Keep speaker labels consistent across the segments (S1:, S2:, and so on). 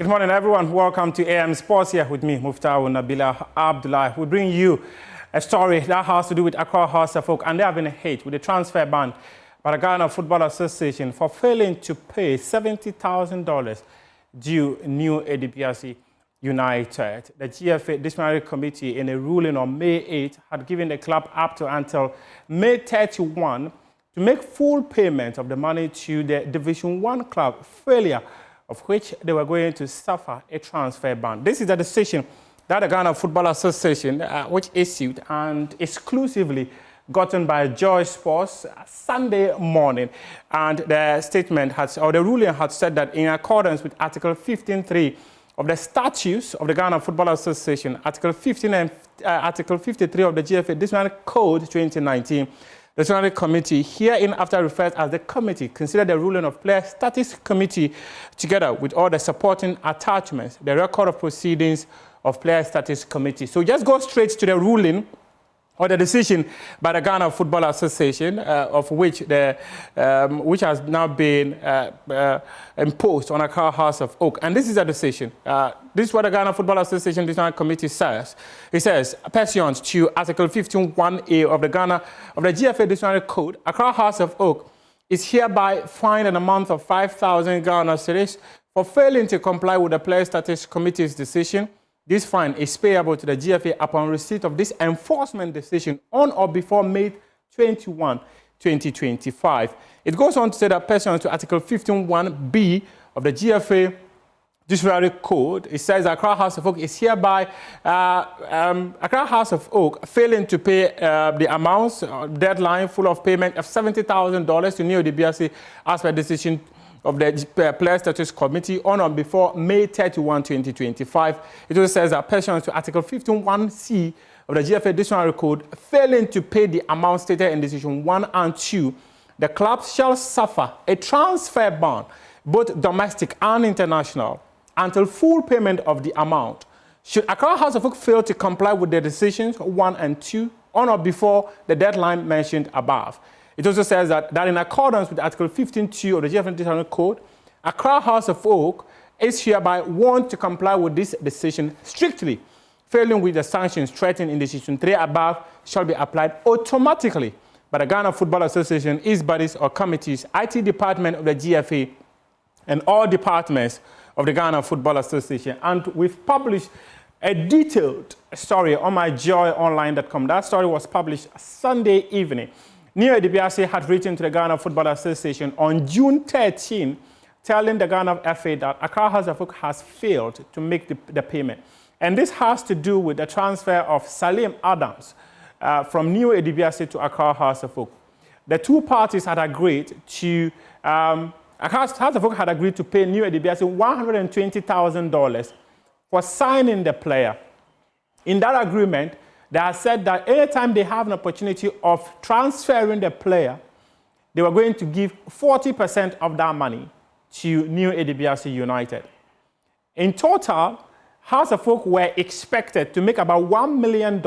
S1: Good morning, everyone. Welcome to AM Sports here with me, Muftau Nabila Abdullah. We bring you a story that has to do with Accra House of Oak, and they have been hit with a transfer ban by the Ghana Football Association for failing to pay $70,000 due New ADPRC United. The GFA Disciplinary Committee, in a ruling on May 8, had given the club up to until May 31 to make full payment of the money to the Division 1 club, failure of which they were going to suffer a transfer ban. This is a decision that the Ghana Football Association, which issued and exclusively gotten by Joy Sports Sunday morning. And the statement had, or the ruling had said that in accordance with Article 15.3 of the statutes of the Ghana Football Association, Article 15 and Article 53 of the GFA Disciplinary Code 2019, the Disciplinary Committee, hereinafter referred as the committee, considered the ruling of Player Status Committee together with all the supporting attachments, the record of proceedings of Player Status Committee. So just go straight to the ruling or the decision by the Ghana Football Association, of which which has now been imposed on Accra House of Oak. And this is a decision. This is what the Ghana Football Association Disciplinary Committee says. It says, pursuant to Article 15.1a of the GFA Disciplinary Code, Accra House of Oak is hereby fined an amount of 5,000 Ghana cedis for failing to comply with the Player Status Committee's decision. This fine is payable to the GFA upon receipt of this enforcement decision on or before May 21, 2025. It goes on to say that pursuant to Article 15.1b of the GFA Disciplinary Code, it says that Accra House of Oak is hereby, Accra House of Oak failing to pay the amounts, deadline full of payment of $70,000 to New ADPRC as per decision of the Player Status Committee on or before May 31, 2025. It also says that pursuant to Article 15.1c of the GFA Disciplinary Code, failing to pay the amount stated in Decision 1 and 2, the club shall suffer a transfer ban, both domestic and international, until full payment of the amount. Should Accra House of Oak fail to comply with the decisions 1 and 2 on or before the deadline mentioned above. It also says that in accordance with Article 15.2 of the GFA Disciplinary Code, Accra House of Oak is hereby warned to comply with this decision strictly. Failing with the sanctions threatened in Decision 3 above shall be applied automatically by the Ghana Football Association, its bodies or committees, IT department of the GFA, and all departments of the Ghana Football Association. And we've published a detailed story on myjoyonline.com. That story was published Sunday evening. New ADPRC had written to the Ghana Football Association on June 13, telling the Ghana FA that Accra House of Oak has failed to make the payment. And this has to do with the transfer of Salim Adams from New ADPRC to Accra House of Oak. The two parties had agreed to, Accra House of Oak had agreed to pay New ADPRC $120,000 for signing the player. In that agreement, they have said that anytime they have an opportunity of transferring the player, they were going to give 40% of that money to New ADPRC United. In total, House of Oak were expected to make about $1 million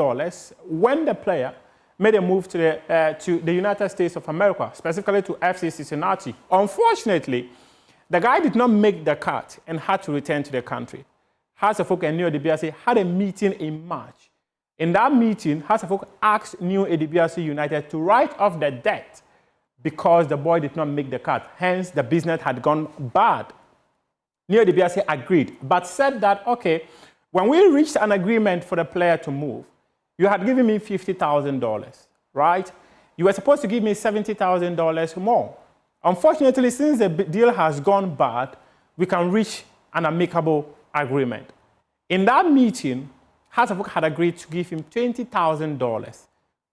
S1: when the player made a move to the United States of America, specifically to FC Cincinnati. Unfortunately, the guy did not make the cut and had to return to the country. House of Oak and New ADPRC had a meeting in March. In that meeting, House of Oak asked New ADPRC United to write off the debt because the boy did not make the cut. Hence, the business had gone bad. New ADPRC agreed, but said that, okay, when we reached an agreement for the player to move, you had given me $50,000, right? You were supposed to give me $70,000 more. Unfortunately, since the deal has gone bad, we can reach an amicable agreement. In that meeting, House of Oak had agreed to give him $20,000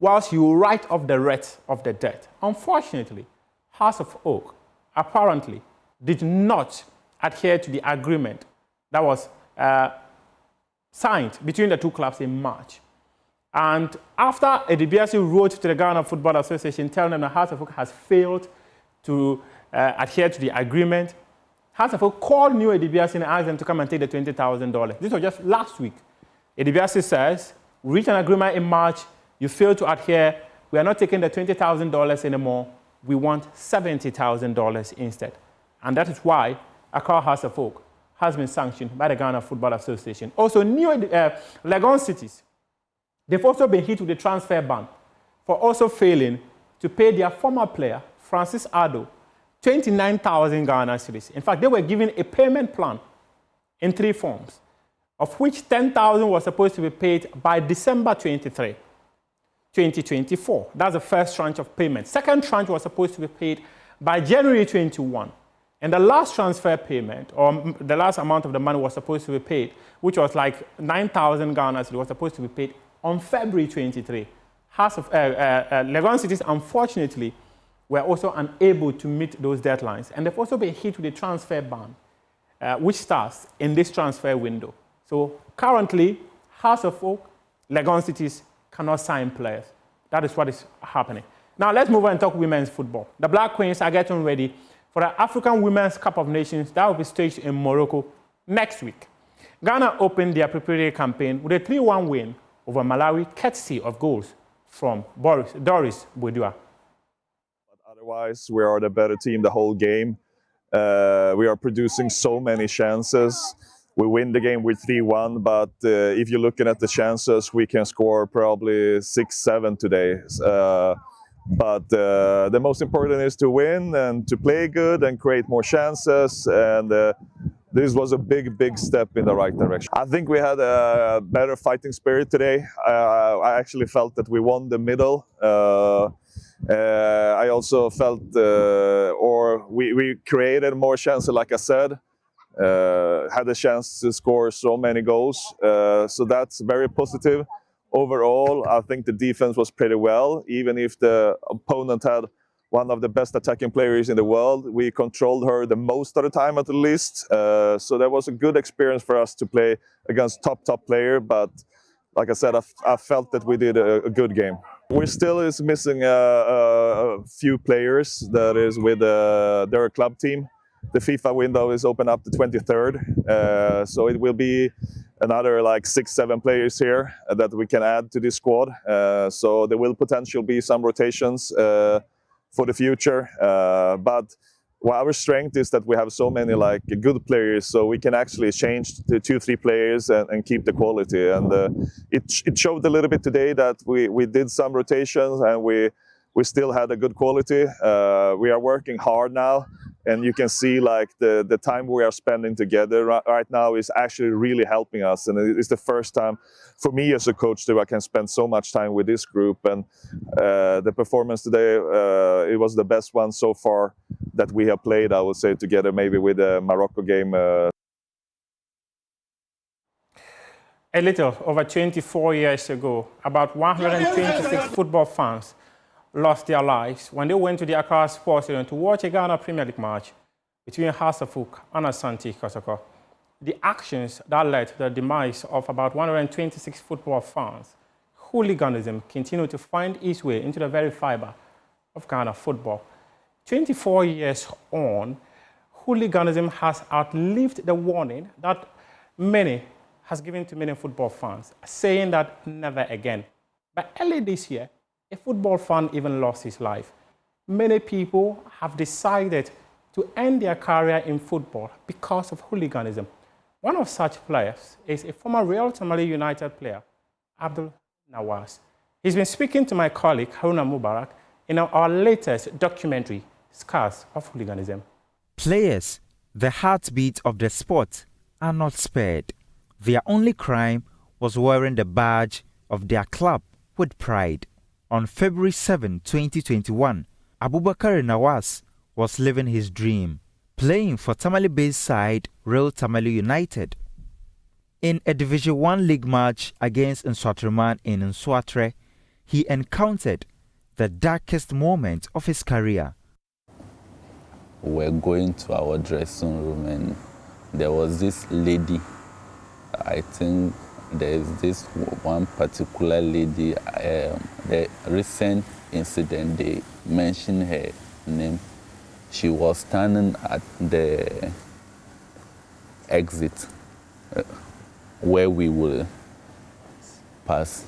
S1: whilst he will write off the rest of the debt. Unfortunately, House of Oak apparently did not adhere to the agreement that was signed between the two clubs in March. And after ADPRC wrote to the Ghana Football Association telling them that House of Oak has failed to adhere to the agreement, House of Oak called New ADPRC and asked them to come and take the $20,000. This was just last week. ADPRC says, we reached an agreement in March, you failed to adhere, we are not taking the $20,000 anymore, we want $70,000 instead. And that is why Accra House of Oak has been sanctioned by the Ghana Football Association. Also, new Legon Cities, they've also been hit with a transfer ban for also failing to pay their former player, Francis Addo, 29,000 Ghana Cities. In fact, they were given a payment plan in 3 forms, of which 10,000 was supposed to be paid by December 23, 2024. That's the first tranche of payment. Second tranche was supposed to be paid by January 21. And the last transfer payment, or the last amount of the money was supposed to be paid, which was like 9,000 Ghana Cities, was supposed to be paid on February 23. Legon Cities, unfortunately, were also unable to meet those deadlines. And they've also been hit with a transfer ban, which starts in this transfer window. So currently, House of Oak, Legon Cities cannot sign players. That is what is happening. Now let's move on and talk women's football. The Black Queens are getting ready for the African Women's Cup of Nations that will be staged in Morocco next week. Ghana opened their preparatory campaign with a 3-1 win over Malawi, courtesy of goals from Doris Bodua.
S2: Otherwise, we are the better team the whole game. We are producing so many chances. We win the game with 3-1, but if you're looking at the chances, we can score probably 6-7 today. But the most important is to win and to play good and create more chances. And this was a big step in the right direction. I think we had a better fighting spirit today. I actually felt that we won the middle. I also felt, we created more chances, like I said. Had a chance to score so many goals, so that's very positive. Overall, I think the defense was pretty well, even if the opponent had one of the best attacking players in the world. We controlled her the most of the time, at least. So that was a good experience for us to play against top player. But like I said, I felt that we did a good game. We still is missing a few players that is with their club team. The FIFA window is open up the 23rd, so it will be another like 6-7 players here that we can add to this squad. So there will potentially be some rotations for the future. But our strength is that we have so many like good players, so we can actually change to 2-3 players and keep the quality. And it showed a little bit today that we did some rotations and we still had a good quality. We are working hard now. And you can see like the time we are spending together right now is actually really helping us. And it's the first time for me as a coach that I can spend so much time with this group. And the performance today, it was the best one so far that we have played, I would say, together maybe with the Morocco game.
S1: A little over 24 years ago, about 126 football fans lost their lives when they went to the Accra Sports Stadium to watch a Ghana Premier League match between House of Oak and Asante Kotoko. The actions that led to the demise of about 126 football fans, hooliganism continued to find its way into the very fibre of Ghana football. 24 years on, hooliganism has outlived the warning that many has given to many football fans, saying that never again. But early this year, a football fan even lost his life. Many people have decided to end their career in football because of hooliganism. One of such players is a former Real Tamale United player, Abdul Nawaz. He's been speaking to my colleague, Haruna Mubarak, in our latest documentary, Scars of Hooliganism.
S3: Players, the heartbeat of the sport, are not spared. Their only crime was wearing the badge of their club with pride. On February 7, 2021, Abubakar Nawaz was living his dream, playing for Tamale-based side Real Tamale United. In a Division 1 league match against Nswatreman in Nswatre, he encountered the darkest moment of his career.
S4: We were going to our dressing room and there was this lady. I think there's this one particular lady, the recent incident, they mentioned her name. She was standing at the exit where we will pass.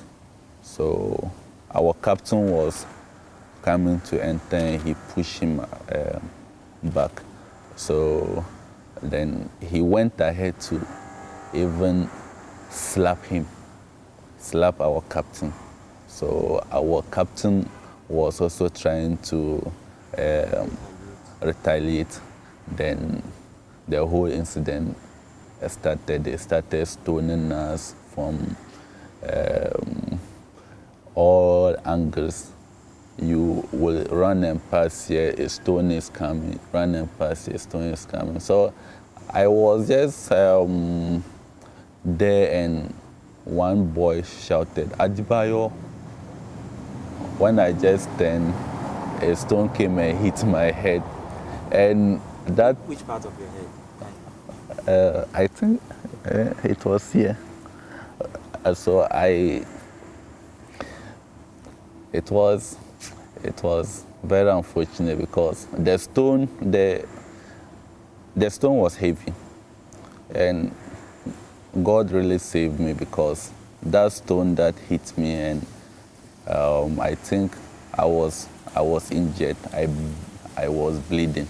S4: So our captain was coming to enter and he pushed him back. So Then he went ahead to even slap our captain. So our captain was also trying to retaliate. Then the whole incident started. They started stoning us from all angles. You will run and pass here, a stone is coming. Run and pass here, a stone is coming. So I was just there, and one boy shouted, "Ajibayo." When I just turned, a stone came and hit my head. And that...
S3: Which part of your head?
S4: I think it was here. So it was very unfortunate because the stone was heavy, and God really saved me because that stone that hit me, and I think I was injured. I was bleeding.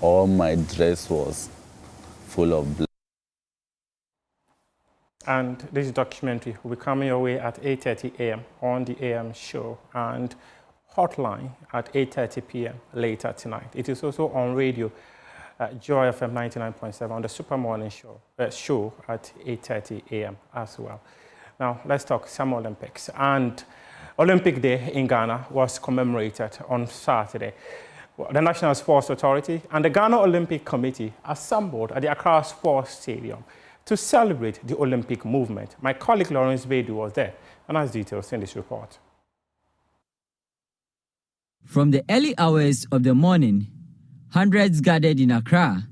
S4: All my dress was full of blood.
S1: And this documentary will be coming your way at 8:30 a.m. on the AM show and hotline at 8:30 p.m. later tonight. It is also on radio at Joy FM 99.7 on the Super Morning show at 8:30 a.m. as well. Now, let's talk Summer Olympics. And Olympic Day in Ghana was commemorated on Saturday. The National Sports Authority and the Ghana Olympic Committee assembled at the Accra Sports Stadium to celebrate the Olympic movement. My colleague Lawrence Bedu was there and has details in this report.
S5: From the early hours of the morning, hundreds gathered in Accra,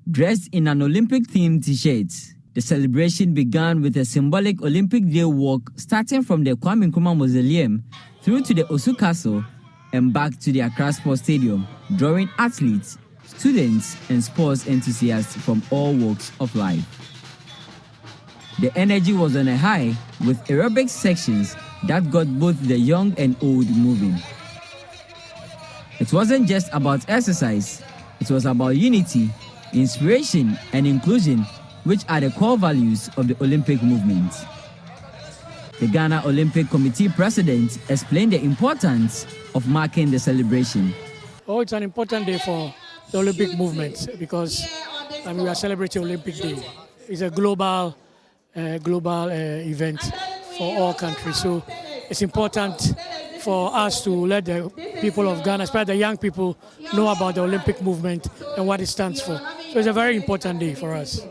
S5: dressed in an Olympic-themed T-shirt. The celebration began with a symbolic Olympic Day walk starting from the Kwame Nkrumah Mausoleum through to the Osu Castle and back to the Accra Sports Stadium, drawing athletes, students, and sports enthusiasts from all walks of life. The energy was on a high with aerobic sections that got both the young and old moving. It wasn't just about exercise, it was about unity, inspiration, and inclusion, which are the core values of the Olympic movement. The Ghana Olympic Committee president explained the importance of marking the celebration.
S6: Oh, it's an important day for the Olympic movement because we are celebrating Olympic Day. It's a global event for all countries. So it's important for us to let the people of Ghana, especially the young people, know about the Olympic movement and what it stands for. So it's a very important day for us.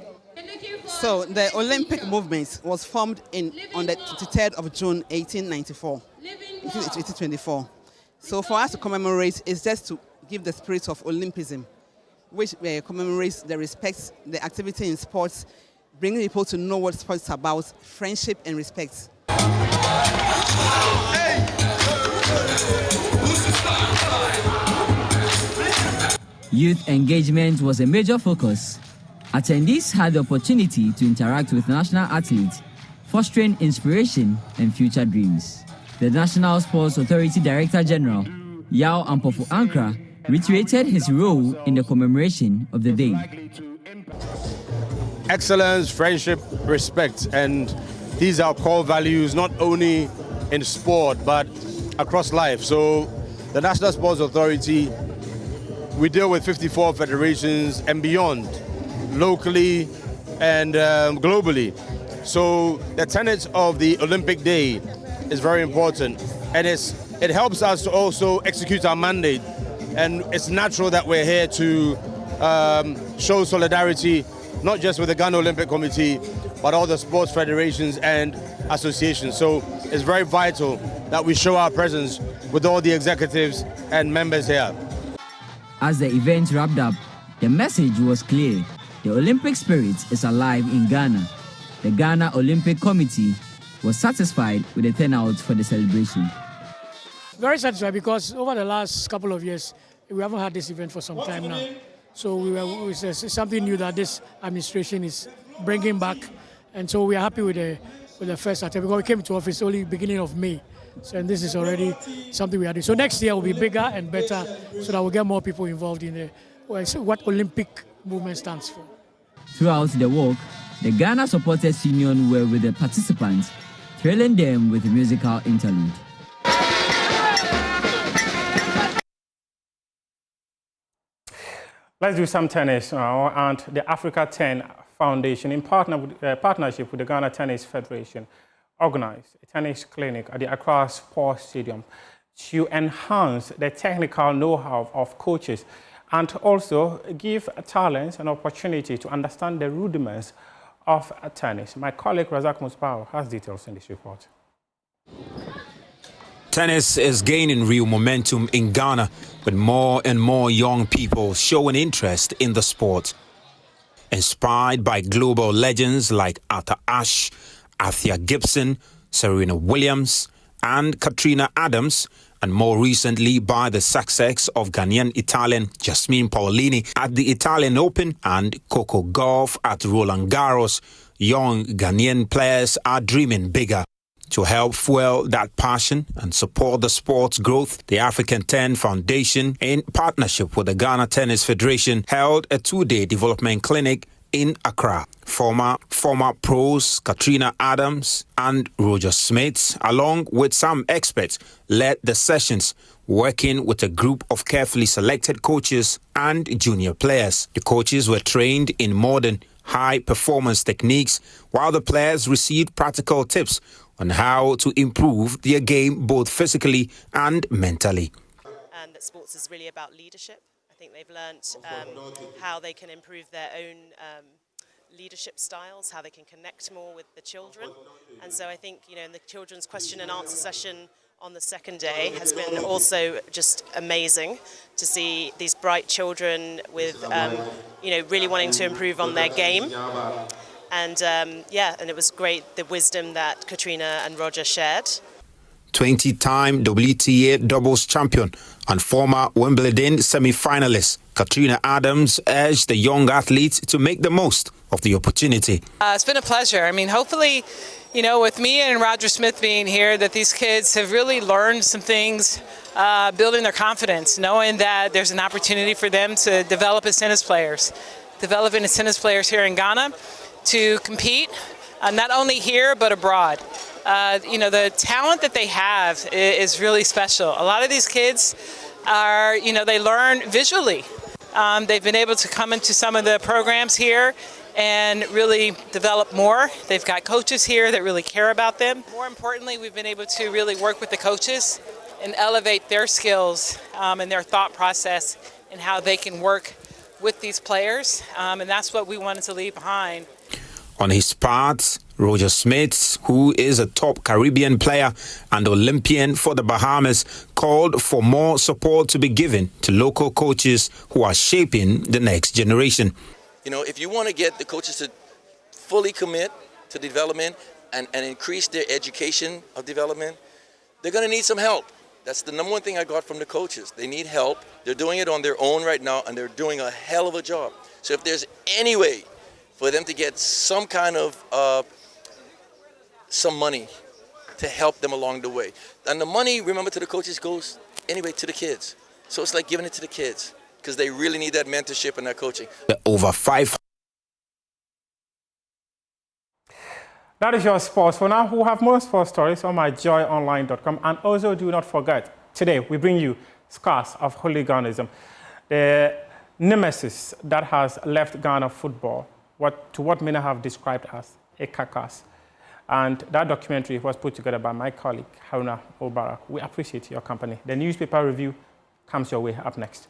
S7: So the Olympic movement was formed on the 23rd of June 1824. So for us to commemorate is just to give the spirit of Olympism, which commemorates the respect, the activity in sports, bringing people to know what sports is about, friendship and respect.
S5: Youth engagement was a major focus. Attendees had the opportunity to interact with national athletes, fostering inspiration and future dreams. The National Sports Authority Director General, Yao Ampofu Ankra, reiterated his role in the commemoration of the day.
S8: Excellence, friendship, respect, and these are core values not only in sport but across life. So the National Sports Authority, we deal with 54 federations and beyond, locally and globally. So the tenets of the Olympic Day is very important, and it helps us to also execute our mandate. And it's natural that we're here to show solidarity, not just with the Ghana Olympic Committee, but all the sports federations and associations. So it's very vital that we show our presence with all the executives and members here.
S5: As the event wrapped up, the message was clear. The Olympic spirit is alive in Ghana. The Ghana Olympic Committee was satisfied with the turnout for the celebration.
S6: Very satisfied because over the last couple of years, we haven't had this event for some time now. So it's something new that this administration is bringing back. And so we are happy with the first attempt because we came to office only beginning of May. So, and this is already something we are doing. So next year will be bigger and better so that we'll get more people involved in what Olympic movement stands for.
S5: Throughout the walk, the Ghana Supporters Union were with the participants, thrilling them with a musical interlude.
S1: Let's do some tennis now, and the Africa 10 Foundation, in partnership with the Ghana Tennis Federation, organized a tennis clinic at the Accra Sports Stadium to enhance the technical know-how of coaches and also give talents an opportunity to understand the rudiments of tennis. My colleague Razak Musbao has details in this report.
S9: Tennis is gaining real momentum in Ghana, with more and more young people showing interest in the sport. Inspired by global legends like Arthur Ashe, Althea Gibson, Serena Williams, and Katrina Adams, and more recently by the success of Ghanaian-Italian Jasmine Paolini at the Italian Open and Coco Gauff at Roland Garros, young Ghanaian players are dreaming bigger. To help fuel that passion and support the sport's growth, the African 10 Foundation, in partnership with the Ghana Tennis Federation, held a two-day development clinic in Accra. Former pros Katrina Adams and Roger Smith, along with some experts, led the sessions, working with a group of carefully selected coaches and junior players. The coaches were trained in modern, high-performance techniques, while the players received practical tips on how to improve their game both physically and mentally.
S10: And that sports is really about leadership. I think they've learned how they can improve their own leadership styles, how they can connect more with the children. And so I think, in the children's question and answer session on the second day has been also just amazing to see these bright children with, really wanting to improve on their game. And and it was great, the wisdom that Katrina and Roger shared.
S9: 20-time WTA doubles champion and former Wimbledon semi-finalist Katrina Adams urged the young athletes to make the most of the opportunity.
S11: It's been a pleasure. I mean, hopefully, with me and Roger Smith being here, that these kids have really learned some things, building their confidence, knowing that there's an opportunity for them to develop as tennis players, here in Ghana, to compete, not only here but abroad. The talent that they have is really special. A lot of these kids are, they learn visually. They've been able to come into some of the programs here and really develop more. They've got coaches here that really care about them. More importantly, we've been able to really work with the coaches and elevate their skills and their thought process and how they can work with these players. And that's what we wanted to leave behind.
S9: On his part, Roger Smith, who is a top Caribbean player and Olympian for the Bahamas, called for more support to be given to local coaches who are shaping the next generation.
S12: If you want to get the coaches to fully commit to development and increase their education of development, they're going to need some help. That's the number one thing I got from the coaches. They need help. They're doing it on their own right now, and they're doing a hell of a job. So if there's any way for them to get some kind of some money to help them along the way. And the money, remember, to the coaches goes anyway to the kids. So it's like giving it to the kids because they really need that mentorship and that coaching.
S9: Over 5.
S1: That is your sports. For now, we'll have more sports stories on myjoyonline.com. And also do not forget, today we bring you Scars of Hooliganism, the nemesis that has left Ghana football, what many have described as a carcass. And that documentary was put together by my colleague, Haruna Obarak. We appreciate your company. The newspaper review comes your way up next.